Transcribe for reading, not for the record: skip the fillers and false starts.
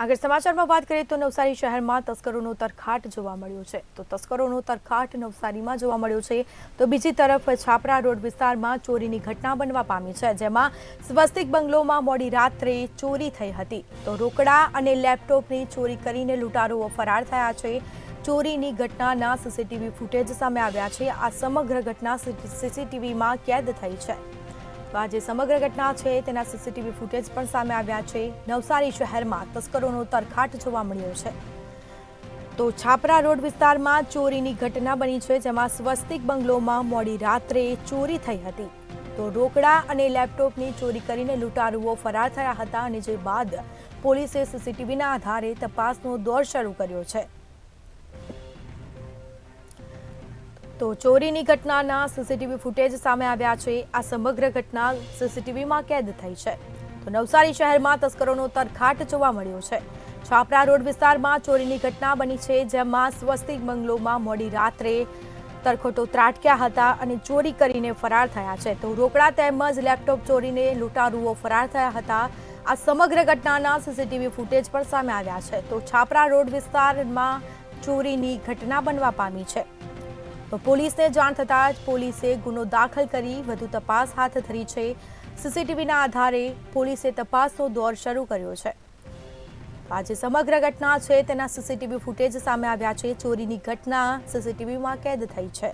આગળ સમાચારમાં વાત કરીએ તો નવસારી શહેરમાં તસ્કરોનો તરખાટ જોવા મળ્યો છે. તો તસ્કરોનો તરખાટ નવસારીમાં જોવા મળ્યો છે. તો બીજી તરફ છાપરા રોડ વિસ્તારમાં ચોરીની ઘટના બનવા પામી છે, જેમાં સ્વસ્તિક બંગલોમાં મોડી રાત્રે ચોરી થઈ હતી. તો રોકડા અને લેપટોપની ચોરી કરીને લૂંટારુઓ ફરાર થયા છે. ચોરીની ઘટનાના સીસીટીવી ફૂટેજ સામે આવ્યા છે. આ સમગ્ર ઘટના સીસીટીવીમાં કેદ થઈ છે. તો આ જે સમગ્ર ઘટના છે તેના સીસીટીવી ફૂટેજ પણ સામે આવ્યા છે. નવસારી શહેરમાં તસ્કરોનો તરખાટ જોવા મળ્યો છે. તો છાપરા રોડ વિસ્તારમાં ચોરીની ઘટના બની છે, જેમાં સ્વસ્તિક બંગલોમાં મોડી રાત્રે ચોરી થઈ હતી. તો રોકડા અને લેપટોપની ચોરી કરીને લૂંટારુઓ ફરાર થયા હતા, અને જે બાદ પોલીસે સીસીટીવીના આધારે તપાસનો દોર શરૂ કર્યો છે. તો ચોરીની ઘટનાના સીસીટીવી ફૂટેજ સામે આવ્યા છે. આ સમગ્ર ઘટના સીસીટીવીમાં કેદ થઈ છે. તો નવસારી શહેરમાં તસ્કરોનો તરખાટ જોવા મળ્યો છે. છાપરા રોડ વિસ્તારમાં ચોરીની ઘટના બની છે, જેમાં સ્વસ્તિક બંગલોમાં મોડી રાત્રે તરખોટો ત્રાટક્યા હતા અને ચોરી કરીને ફરાર થયા છે. તો રોકડા તેમજ લેપટોપ ચોરીને લૂંટારુઓ ફરાર થયા હતા. આ સમગ્ર ઘટનાના સીસીટીવી ફૂટેજ પણ સામે આવ્યા છે. તો છાપરા રોડ વિસ્તારમાં ચોરીની ઘટના બનવા પામી છે. તો પોલીસને જાણ થતાં જ પોલીસે ગુનો દાખલ કરી વધુ તપાસ હાથ ધરી છે. સીસીટીવીના આધારે પોલીસે તપાસનો દોર શરૂ કર્યો છે. આજે સમગ્ર ઘટના છે તેના સીસીટીવી ફૂટેજ સામે આવ્યા છે. ચોરીની ઘટના સીસીટીવીમાં કેદ થઈ છે.